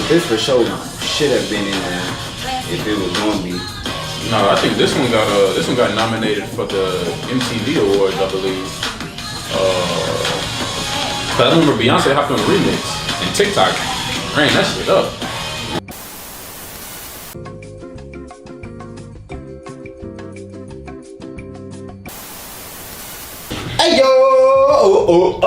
This for sure should have been in there if it was gonna be. No, I think this one got nominated for the MTV Awards, I believe. Cause I remember Beyonce hopped on a remix and TikTok ran that shit up. Hey yo! Oh!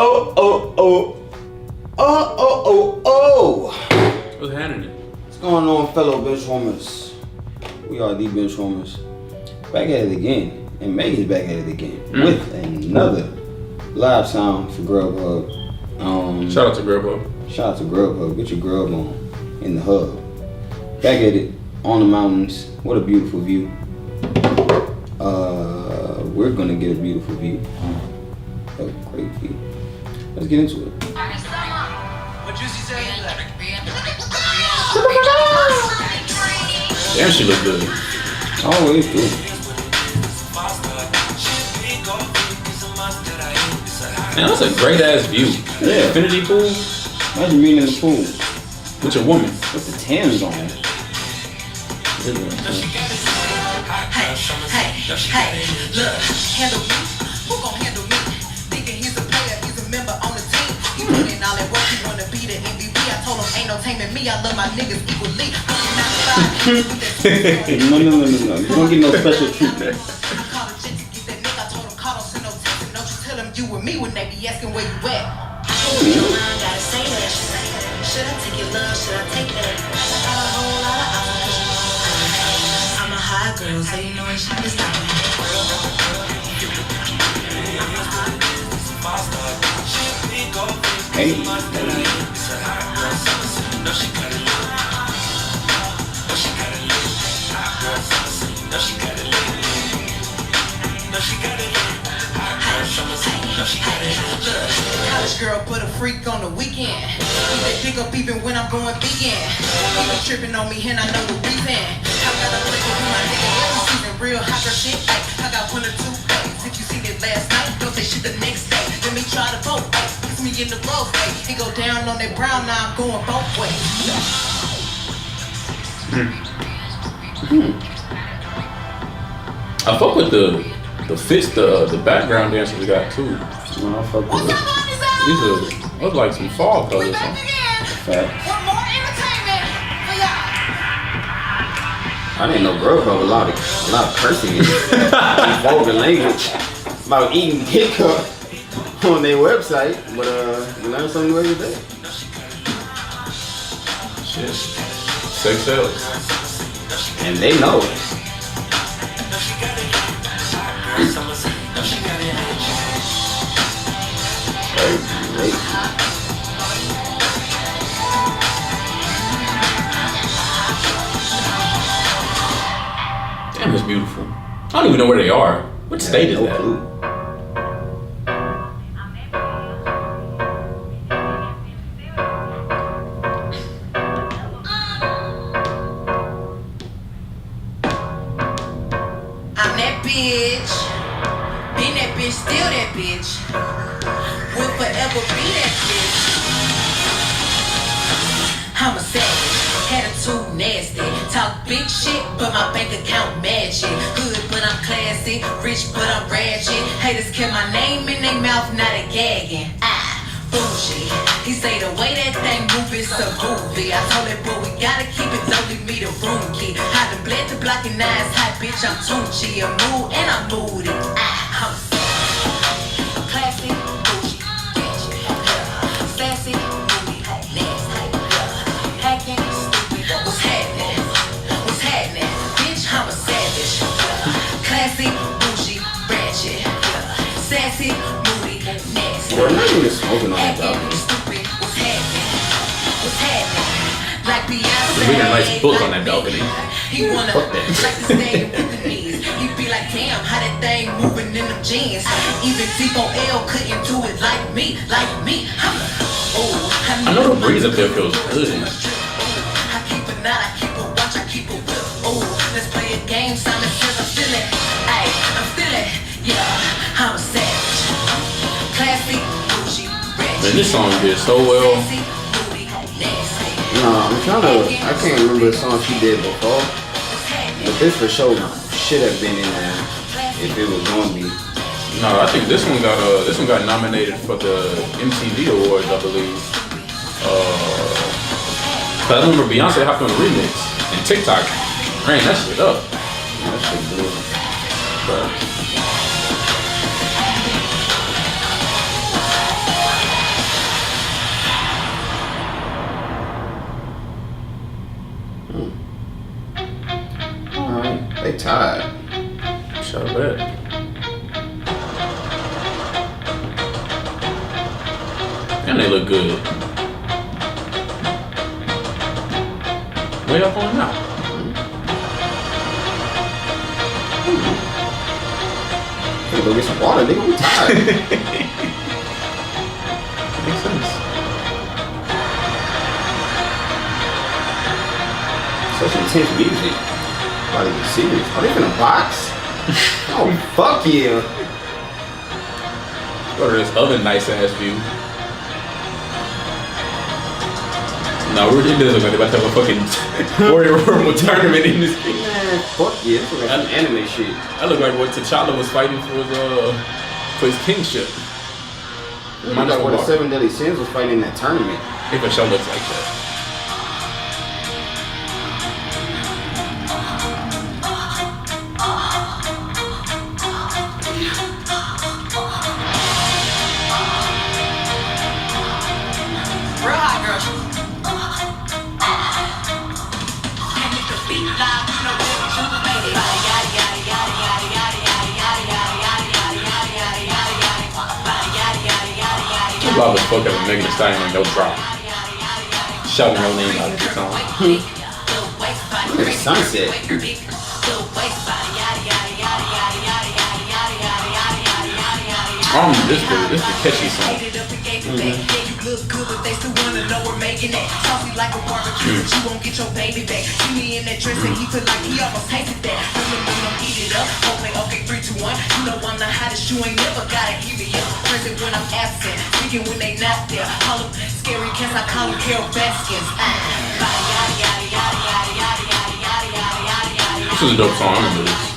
What's happening? What's going on, fellow bench warmers? We are the bench warmers. Back at it again, and Megan's back at it again with another live sound for Grubhub. Shout out to Grubhub. Shout out to Grubhub. Get your grub on in the hub. Back at it on the mountains. What a beautiful view. We're gonna get a beautiful view. A great view. Let's get into it. Damn, she look good. Always do. Man, that's a great ass view. Yeah. Infinity pool Imagine being in the pool with your woman. with the Timbs on. Hey, look, handle me. Who gon' handle me? Thinking he's a player, he's a member on the team. He put in all that work, he wanna be the MVP. I told him ain't no taming me, I love my niggas equally. No. You don't get no special treatment. You with me when they be asking where you at. Gotta say that. Should I take your love? Should I take that? I got a whole lot of options. I'm a hot girl, so you know when she is stopping. Hey. College girl put a freak on the weekend. They pick up even when I'm going vegan. Even tripping on me and I know the reason. I got a lick with my nigga every season. Real hot girl shit. Ay, I got one or two days. If you seen it last night, don't say shit the next day. Let me try to vote. Kiss me in the road. He go down on that brown, now I'm going both ways. I fuck with the fits, the background dancers we got too. No, I fuck with it. These are look like some fall colors. Fact. Want more entertainment for y'all? I didn't know Grubhub a lot of cursing in vulgar language about eating dick up on their website, but you learn something every day. Shit. Sex sells. And they know it. Damn, it's beautiful. I don't even know where they are. What state is that? Clue. I'm that bitch. Been that bitch, still that bitch. Will forever be that bitch. I'm a savage, attitude nasty. Talk big shit, but my bank account magic. Good, but I'm classy. Rich, but I'm ratchet. Haters kept my name in their mouth, not a gagging. Bougie. He say the way that thing move is a movie. I told that boy we gotta keep it, don't leave me the room key. I done bled the block and eyes hot, bitch, I'm Tunchi. I'm mood and I'm moody. I'm classy, bougie, sassy, moody, nasty, hacking, stupid. What's happening? What's happening? Bitch, I'm a savage. Classy, bougie, ratchet, sassy, moody, nasty. We're not even smoking on that balcony. What's happening? What's happening? Like Beyonce. We got a nice book on that balcony. He wanna Fuck that. like to stay with the knees. He be like, damn, how that thing moving in them jeans. Even Tipo L couldn't do it like me, like me. I know the breeze up there feels good. I keep a knot, I keep a watch, I keep a whip. Oh, let's play a game, Simon says I'm feeling. Ay, I'm feeling, yeah, I'm a savage. Classy, bougie, rich. Man, this song did so well. Sassy, moody, nasty. I'm trying to. I can't remember the song she did before, but this for sure should have been in there if it was gonna be. No, I think this one got nominated for the MTV Awards, I believe. But I remember Beyonce hopped on the remix and TikTok ran that shit up. That shit blew. But Alright, they tied. shout out that. And they look good. Where y'all going now? Hey, go get some water, nigga. We tired. Makes sense. Such intense music. About to get serious. Are they in a box? Oh, fuck yeah. Go to this other nice ass view. No, we're in this. They're about to have a fucking Warrior Rumble tournament in this game. Man, fuck yeah. This looks like some anime shit. That looked like what T'Challa was fighting for his kingship. It looked like what the 7 Deadly Sins was fighting in that tournament. If a show looks like that. Real hot girl. And if the beat live, you know what you made it. Body yada yada yada yada yada yada yada yada yada yada yada yada yada yada. Body yada yada yada yada Too loud as fuck having Megan Thee Stallion on no drop. Shouting her name out of the song. Look at the sunset. This is the catchy song. Look good, but they still wanna know we're making it. Saucy like a barbecue, but you won't get your baby back. See me in that dress and he feel like he almost tasted that. Eat it up. Okay, 3, 2, 1. You know I'm the hottest, you ain't never gotta give it up. Present when I'm absent, speaking when they not there. Call them scary cats, I call them Carol Baskins. This is a dope song. I remember this.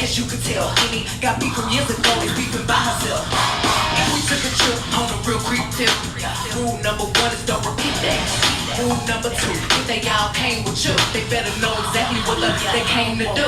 As you could tell, Amy got beef from years ago, is beefing by herself. And we took a trip on a real creep tip. Rule number 1 is don't repeat that. Rule number 2, if they all came with you, they better know exactly what they came to do.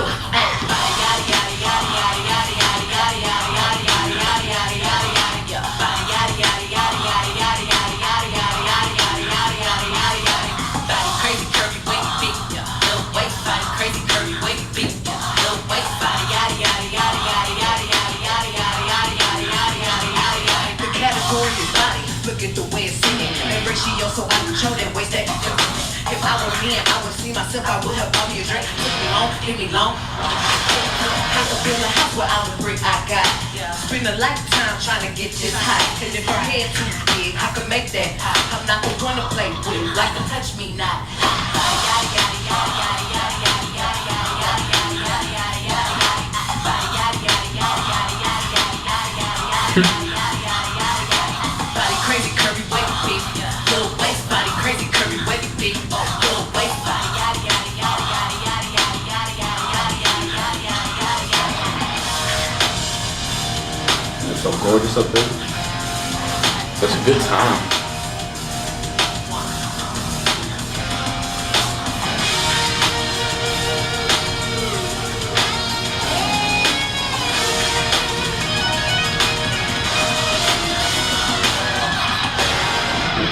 Crazy curvy wavy beat, little waist body, crazy curvy wavy beat, little waist body, yada yada yada yada yada yada yada yada yada yada yada yada yada. The category is body. Look at the way it's singing. And ratio so I control that waist that. If I were me and I would see myself, I would have bought me a drink. Took me long, leave me long. I could build a house without the brick I got. Spend a lifetime trying to get this high. And if her head too big, I could make that high. I'm not the one to play with, like to touch me not. Body crazy, curvy, wavy beat. Little waist body, crazy, curvy, wavy beat. Little waist body, yada yada yada yada yada yada yada yada yada yada yada yada. It's so gorgeous up there. Such a good time.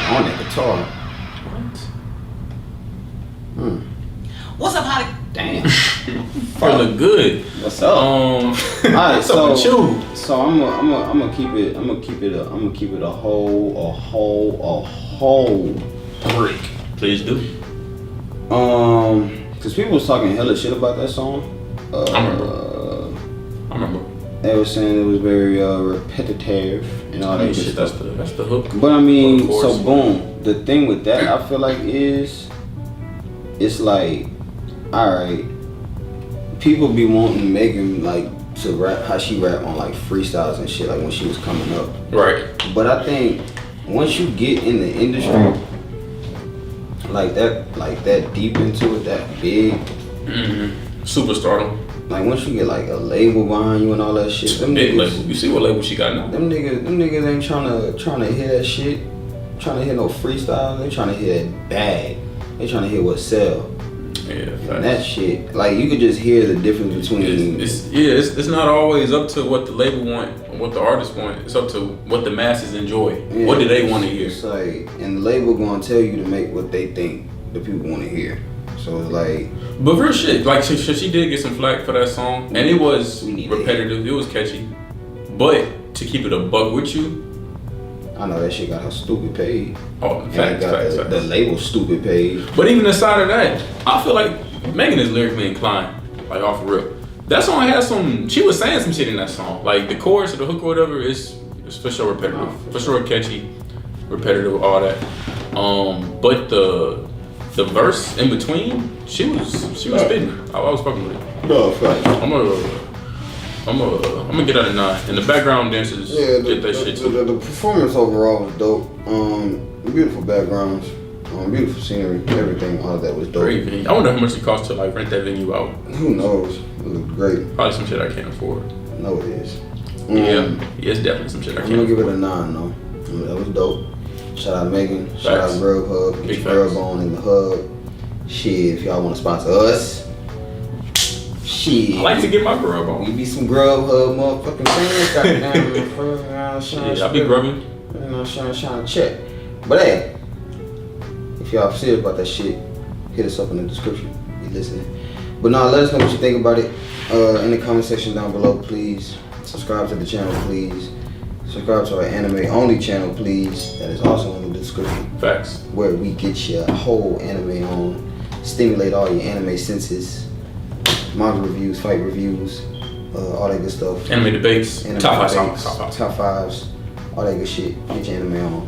On that guitar. What's up, Holly? Damn. Feeling good. What's up? Alright, Alright, so with you? So I'm gonna keep it a whole brick. Please do. Cause people was talking hella shit about that song. I remember. They were saying it was very repetitive and all that good shit, stuff. that's the hook. But I mean, Of so course. boom. The thing with that, I feel like is, it's like, all right, people be wanting Megan like to rap how she rap on like freestyles and shit like when she was coming up. Right. But I think once you get in the industry like that deep into it, that big, Superstardom. like once you get like a label behind you and all that shit, them Big niggas, label. You see what label she got now? them niggas ain't trying to hear that shit, trying to hear no freestyle. They trying to hear that bag. They trying to hear what sell. Yeah, And that shit, like you could just hear the difference between. It's not always up to what the label want, or what the artist want. It's up to what the masses enjoy. Yeah, What do they want to hear? It's like, and the label gonna tell you to make what they think the people want to hear. So it's like, But real shit, like she did get some flack for that song, and it was We need repetitive. It was catchy, but to keep it a buck with you, I know that shit got her stupid paid. oh, And it facts, got facts, the facts. label stupid paid. But even aside of that, I feel like Megan is lyrically inclined, like off the rip. That song has some. She was saying some shit in that song, like the chorus or the hook or whatever. It's for sure repetitive, for sure catchy, repetitive, all that. But the verse in between, she was spitting. I was fucking with it. No, fact. I'm gonna get out of 9. And the background dancers get that shit too. The performance overall was dope. Beautiful backgrounds, beautiful scenery, everything, all of that was dope. Great venue. I wonder how much it costs to like rent that venue out. Who knows? It looked great. Probably some shit I can't afford. No, it is. Yeah, it's definitely some shit I I'm can't gonna give it afford. a 9 though. That was dope. Shout out Megan. Shout Facts. out Grubhub. Get Big your facts. Grub on in the hub. Shit, if y'all want to sponsor us, shit. I like to get my grub We on. be some Grubhub motherfucking fans. Goddamn. Yeah, I be grubbing. You know, trying to check. But hey, if y'all serious about that shit, hit us up in the description. Be listening. But no, let us know what you think about it in the comment section down below, please. Subscribe to the channel, please. Subscribe to our anime only channel, please. That is also in the description, Facts. where we get your whole anime on, stimulate all your anime senses, manga reviews, fight reviews, all that good stuff. Anime debates. Anime Top 5 debates, songs. Top 5. top fives, all that good shit. Get your anime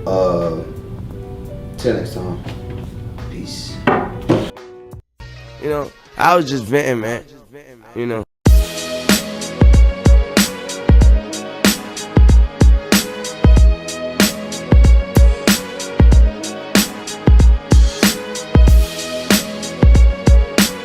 on. Till next time. Peace. You know, I was just venting, man. You know.